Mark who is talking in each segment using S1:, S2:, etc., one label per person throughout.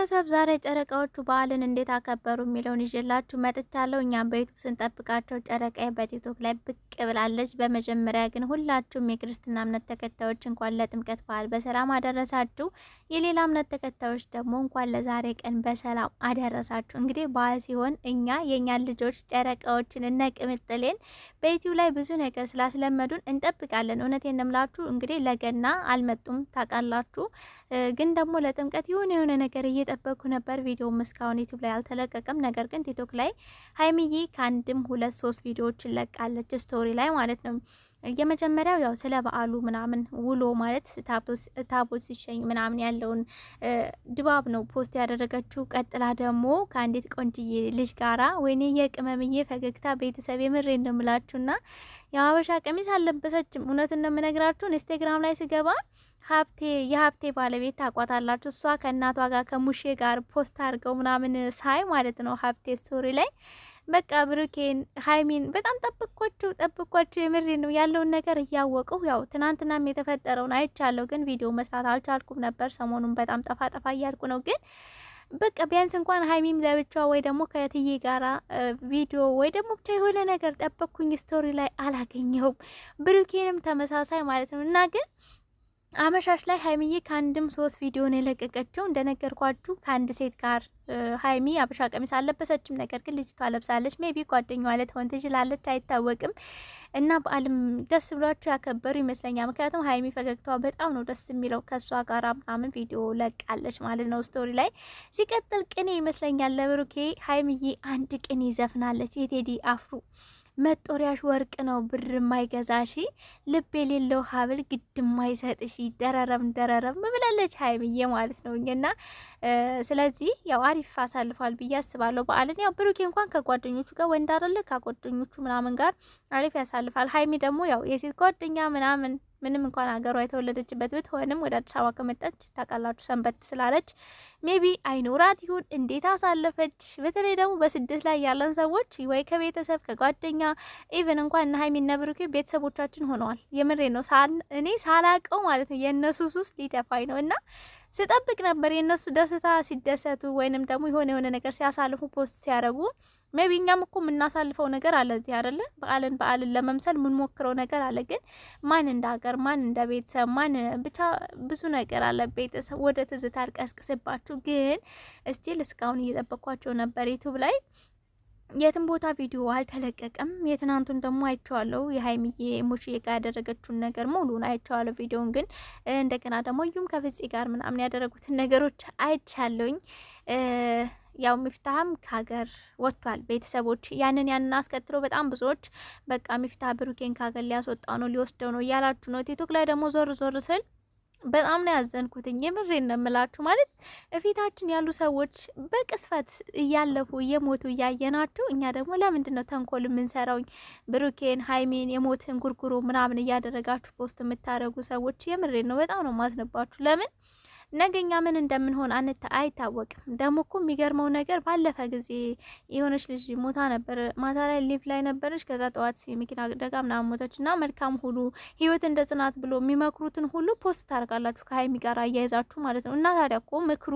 S1: ቤተሰብ ዛሬ ጨረቃዎቹ በዓልን እንዴት አከበሩ የሚለውን ይዤላችሁ መጥቻለሁ። እኛም በዩቱብ ስንጠብቃቸው ጨረቃዬ በቲክቶክ ላይ ብቅ ብላለች። በመጀመሪያ ግን ሁላችሁም የክርስትና እምነት ተከታዮች እንኳን ለጥምቀት በዓል በሰላም አደረሳችሁ። የሌላ እምነት ተከታዮች ደግሞ እንኳን ለዛሬ ቀን በሰላም አደረሳችሁ። እንግዲህ በዓል ሲሆን እኛ የእኛን ልጆች ጨረቃዎችን እነ ቅምጥሌን በዩቱብ ላይ ብዙ ነገር ስላስለመዱን እንጠብቃለን። እውነቴን ነው የምላችሁ። እንግዲህ ለገና አልመጡም ታውቃላችሁ፣ ግን ደግሞ ለጥምቀት የሆነ ነገር እየጠበቁ ነበር። ቪዲዮም እስካሁን ዩቲዩብ ላይ አልተለቀቀም። ነገር ግን ቲክቶክ ላይ ሀይሚዬ ከአንድም 2-3 ቪዲዮዎችን ለቃለች፣ ስቶሪ ላይ ማለት ነው። የመጀመሪያው ያው ስለ በዓሉ ምናምን ውሎ ማለት ታቦት ሲሸኝ ምናምን ያለውን ድባብ ነው ፖስት ያደረገችው። ቀጥላ ደግሞ ከአንዲት ቆንጅዬ ልጅ ጋራ ወይኔ የቅመምዬ ፈገግታ ቤተሰብ የምሬ እንደምላችሁና የሀበሻ ቀሚስ አልለበሰችም። እውነቱን ነው የምነግራችሁ። ኢንስታግራም ላይ ስገባ የሀብቴ ባለቤት ታቋታላችሁ። እሷ ከእናቷ ጋር ከሙሼ ጋር ፖስት አድርገው ምናምን ሳይ ማለት ነው ሀብቴ ስቶሪ ላይ በቃ ብሩኬን ሀይሚን በጣም ጠብቋቸው የምሬ ነው ያለውን ነገር እያወቁ ያው ትናንትናም የተፈጠረውን አይቻለሁ፣ ግን ቪዲዮ መስራት አልቻልኩም ነበር። ሰሞኑን በጣም ጠፋ እያልኩ ነው። ግን በቃ ቢያንስ እንኳን ሀይሚም ለብቻዋ ወይ ደግሞ ከትዬ ጋራ ቪዲዮ ወይ ደግሞ ብቻ የሆነ ነገር ጠበቅኩኝ። ስቶሪ ላይ አላገኘውም። ብሩኬንም ተመሳሳይ ማለት ነው። እና ግን አመሻሽ ላይ ሀይሚዬ ከአንድም 3 ቪዲዮ ነው የለቀቀችው። እንደነገርኳችሁ ከአንድ ሴት ጋር ሀይሚ አበሻ ቀሚስ አልለበሰችም። ነገር ግን ልጅቷ ለብሳለች። ሜቢ ጓደኛዋ ልትሆን ትችላለች፣ አይታወቅም። እና በዓልም ደስ ብሏቸው ያከበሩ ይመስለኛል። ምክንያቱም ሀይሚ ፈገግታዋ በጣም ነው ደስ የሚለው። ከእሷ ጋር ምናምን ቪዲዮ ለቃለች ማለት ነው ስቶሪ ላይ። ሲቀጥል ቅኔ ይመስለኛል ለብሩኬ ሀይሚዬ አንድ ቅኔ ዘፍናለች። የቴዲ አፍሮ መጦሪያሽ ወርቅ ነው ብር ማይገዛሽ፣ ልብ የሌለው ሀብል ግድ ማይሰጥሽ፣ ደረረም ብላለች ሀይሚዬ ማለት ነው። እና ስለዚህ ያው አሪፍ አሳልፏል ብዬ አስባለሁ በዓልን። ያው ብሩኬ እንኳን ከጓደኞቹ ጋር ወንድ አይደለ ከጓደኞቹ ምናምን ጋር አሪፍ ያሳልፋል። ሀይሚ ደግሞ ያው የሴት ጓደኛ ምንም እንኳን ሀገሯ የተወለደችበት ብትሆንም ወደ አዲስ አበባ ከመጣች ታውቃላችሁ ሰንበት ስላለች ሜቢ አይኖራት ይሁን እንዴት አሳለፈች። በተለይ ደግሞ በስደት ላይ ያለን ሰዎች ወይ ከቤተሰብ ከጓደኛ ኢቭን እንኳን እነ ሀይሚና ብሩኬ ቤተሰቦቻችን ሆነዋል። የምሬ ነው። እኔ ሳላቀው ማለት ነው የእነሱ ሱስ ሊደፋኝ ነው እና ስጠብቅ ነበር የእነሱ ደስታ ሲደሰቱ ወይንም ደግሞ የሆነ ነገር ሲያሳልፉ ፖስት ሲያደርጉ። ሜቢ እኛም እኮ የምናሳልፈው ነገር አለ እዚህ አይደለ? በዓልን ለመምሰል የምንሞክረው ነገር አለ። ግን ማን እንደ ሀገር፣ ማን እንደ ቤተሰብ፣ ማን ብቻ ብዙ ነገር አለ። ቤተሰብ ወደ ትዝታ አልቀስቅስባችሁ። ግን እስቲል እስካሁን እየጠበኳቸው ነበር ዩቱብ ላይ የትም ቦታ ቪዲዮ አልተለቀቀም። የትናንቱን ደግሞ አይቼዋለሁ። የሀይሚዬ ሙሽዬ ጋር ያደረገችውን ነገር ሙሉን አይቼዋለሁ ቪዲዮን። ግን እንደገና ደግሞ እዩም ከፍፄ ጋር ምናምን ያደረጉትን ነገሮች አይቻለሁኝ። ያው ሚፍታህም ከሀገር ወጥቷል። ቤተሰቦች ያንን አስከትለው በጣም ብዙዎች በቃ ሚፍታህ ብሩኬን ከሀገር ሊያስወጣው ነው ሊወስደው ነው እያላችሁ ነው። ቲክቶክ ላይ ደግሞ ዞር ስል በጣም ነው ያዘንኩትኝ። የምሬን ነው የምላችሁ። ማለት እፊታችን ያሉ ሰዎች በቅስፈት እያለፉ እየሞቱ እያየናቸው፣ እኛ ደግሞ ለምንድን ነው ተንኮል የምንሰራው? ብሩኬን ሀይሜን የሞትን ጉርጉሮ ምናምን እያደረጋችሁ ፖስት የምታደርጉ ሰዎች የምሬን ነው በጣም ነው ማዝነባችሁ። ለምን ነገኛ ምን እንደምንሆን አይታወቅም። ደግሞ እኮ የሚገርመው ነገር ባለፈ ጊዜ የሆነች ልጅ ሞታ ነበር። ማታ ላይ ሊቭ ላይ ነበረች። ከዛ ጠዋት የመኪና አደጋ ምናምን ሞተች። እና መልካም ሁሉ ህይወት እንደ ጽናት ብሎ የሚመክሩትን ሁሉ ፖስት ታደርጋላችሁ ከሀይሚ ጋር አያይዛችሁ ማለት ነው። እና ታዲያ እኮ ምክሩ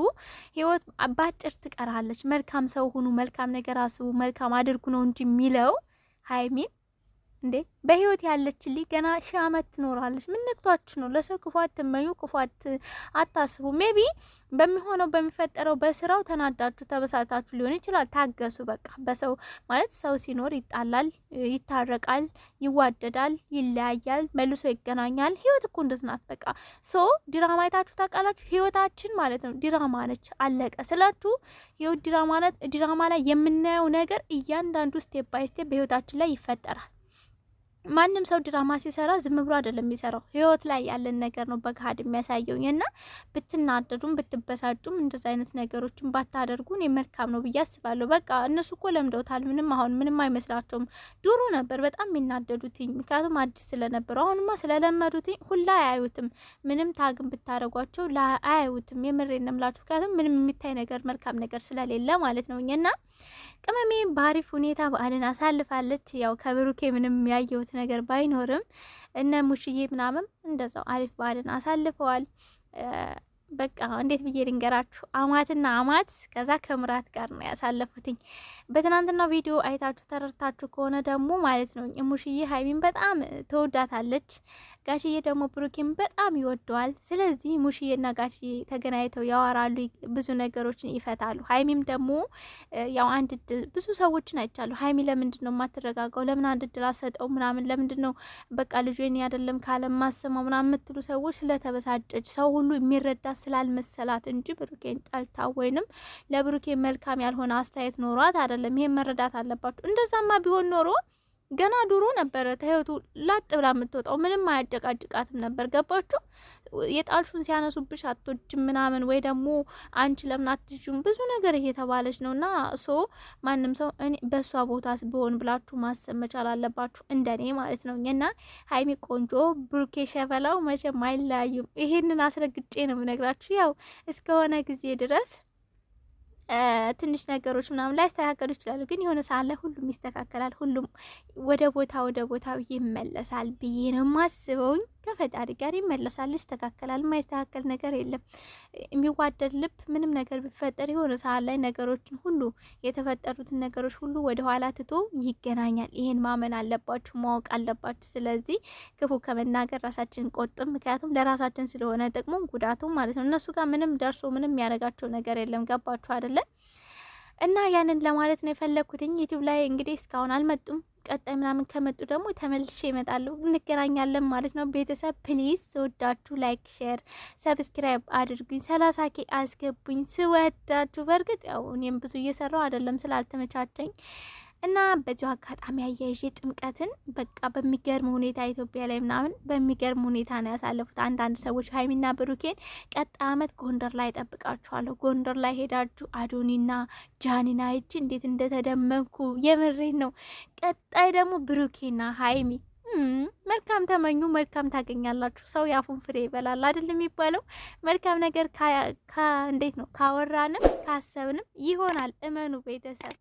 S1: ህይወት ባጭር ትቀራለች። መልካም ሰው ሁኑ፣ መልካም ነገር አስቡ፣ መልካም አድርጉ ነው እንጂ የሚለው ሀይሚን እንዴ በህይወት ያለችልኝ ገና 1000 ዓመት ትኖራለች። ምን ነክቷችሁ ነው? ለሰው ክፋት ትመኙ፣ ክፋት አታስቡ። ሜቢ በሚሆነው በሚፈጠረው በስራው ተናዳችሁ ተበሳታችሁ ሊሆን ይችላል። ታገሱ። በቃ በሰው ማለት ሰው ሲኖር ይጣላል፣ ይታረቃል፣ ይዋደዳል፣ ይለያያል፣ መልሶ ይገናኛል። ህይወት እኮ እንደዚህ ናት። በቃ ድራማ አይታችሁ ታውቃላችሁ? ህይወታችን ማለት ነው ድራማ ነች። አለቀ ስላችሁ ህይወት ድራማ ናት። ድራማ ላይ የምናየው ነገር እያንዳንዱ ስቴፕ ባይ ስቴፕ በህይወታችን ላይ ይፈጠራል። ማንም ሰው ድራማ ሲሰራ ዝም ብሎ አይደለም የሚሰራው። ህይወት ላይ ያለን ነገር ነው በገሃድ የሚያሳየውኝ። እና ብትናደዱም ብትበሳጩም እንደዛ አይነት ነገሮችን ባታደርጉን የመልካም ነው ብዬ አስባለሁ። በቃ እነሱ እኮ ለምደውታል። ምንም አይመስላቸውም። ድሮ ነበር በጣም የሚናደዱትኝ፣ ምክንያቱም አዲስ ስለነበሩ። አሁንማ ስለለመዱትኝ ሁላ አያዩትም። ምንም ታግም ብታደርጓቸው አያዩትም። የምሬን ነው የምላችሁ። ምክንያቱም ምንም የሚታይ ነገር መልካም ነገር ስለሌለ ማለት ነው። እና ቅመሜ በአሪፍ ሁኔታ በዓልን አሳልፋለች። ያው ከብሩኬ ምንም ያየሁት ነገር ባይኖርም እነ ሙሽዬ ምናምን እንደዛው አሪፍ በዓልን አሳልፈዋል። በቃ እንዴት ብዬ ልንገራችሁ፣ አማትና አማት ከዛ ከምራት ጋር ነው ያሳለፉትኝ። በትናንትናው ቪዲዮ አይታችሁ ተረድታችሁ ከሆነ ደግሞ ማለት ነው እሙሽዬ ሀይሚን በጣም ተወዳታለች። ጋሽዬ ደግሞ ብሩኬን በጣም ይወደዋል። ስለዚህ ሙሽዬና ጋሽዬ ተገናኝተው ያወራሉ፣ ብዙ ነገሮችን ይፈታሉ። ሀይሚም ደግሞ ያው አንድ እድል ብዙ ሰዎችን አይቻሉ። ሀይሚ ለምንድን ነው የማትረጋጋው? ለምን አንድ እድል አሰጠው ምናምን፣ ለምንድን ነው በቃ ልጁ የኔ አይደለም ካለ ማሰማው ምናምን የምትሉ ሰዎች ስለተበሳጨች ሰው ሁሉ የሚረዳት ስላልመሰላት እንጂ ብሩኬን ጠልታ ወይንም ለብሩኬ መልካም ያልሆነ አስተያየት ኖሯት አይደለም። ይሄን መረዳት አለባችሁ። እንደዛማ ቢሆን ኖሮ ገና ድሮ ነበረ ተህይወቱ ላጥ ብላ የምትወጣው፣ ምንም አያጨቃጭቃትም ነበር። ገባችሁ? የጣልሹን ሲያነሱብሽ አትወጅም ምናምን፣ ወይ ደግሞ አንቺ ለምን አትጁም ብዙ ነገር እየተባለች ነውና ማንም ሰው እኔ በሷ ቦታስ ቢሆን ብላችሁ ማሰብ መቻል አለባችሁ፣ እንደኔ ማለት ነው። እና ሀይሚ ቆንጆ፣ ብሩኬ ሸፈላው መቼም አይለያዩም። ይሄንን አስረግጬ ነው የምነግራችሁ። ያው እስከሆነ ጊዜ ድረስ ትንሽ ነገሮች ምናምን ላይ ያስተካከሉ ይችላሉ፣ ግን የሆነ ሰዓት ላይ ሁሉም ይስተካከላል። ሁሉም ወደ ቦታው ይመለሳል ብዬ ነው ማስበውኝ። ከፈጣሪ ጋር ይመለሳል፣ ይስተካከላል። የማይስተካከል ነገር የለም። የሚዋደድ ልብ ምንም ነገር ቢፈጠር የሆነ ሰዓት ላይ ነገሮችን ሁሉ የተፈጠሩትን ነገሮች ሁሉ ወደ ኋላ ትቶ ይገናኛል። ይሄን ማመን አለባችሁ፣ ማወቅ አለባችሁ። ስለዚህ ክፉ ከመናገር ራሳችንን ቆጥም፣ ምክንያቱም ለራሳችን ስለሆነ ጥቅሙም ጉዳቱም ማለት ነው። እነሱ ጋር ምንም ደርሶ ምንም ያደረጋቸው ነገር የለም። ገባችሁ አይደለም? እና ያንን ለማለት ነው የፈለግኩትኝ። ዩቲዩብ ላይ እንግዲህ እስካሁን አልመጡም። ቀጣይ ምናምን ከመጡ ደግሞ ተመልሼ እመጣለሁ፣ እንገናኛለን ማለት ነው። ቤተሰብ ፕሊዝ ስወዳችሁ ላይክ፣ ሼር፣ ሰብስክራይብ አድርጉኝ። 30K አስገቡኝ ስወዳችሁ። በእርግጥ ያው እኔም ብዙ እየሰራው አይደለም ስላልተመቻቸኝ እና በዚሁ አጋጣሚ አያይዤ ጥምቀትን በቃ በሚገርም ሁኔታ ኢትዮጵያ ላይ ምናምን በሚገርም ሁኔታ ነው ያሳለፉት አንዳንድ ሰዎች። ሀይሚና ብሩኬን ቀጣይ አመት ጎንደር ላይ ጠብቃችኋለሁ። ጎንደር ላይ ሄዳችሁ አዶኒና ጃኒና እጅ እንዴት እንደተደመምኩ የምሬን ነው። ቀጣይ ደግሞ ብሩኬና ሀይሚ መልካም ተመኙ፣ መልካም ታገኛላችሁ። ሰው ያፉን ፍሬ ይበላል አይደል የሚባለው? መልካም ነገር እንዴት ነው ካወራንም ካሰብንም ይሆናል። እመኑ ቤተሰብ።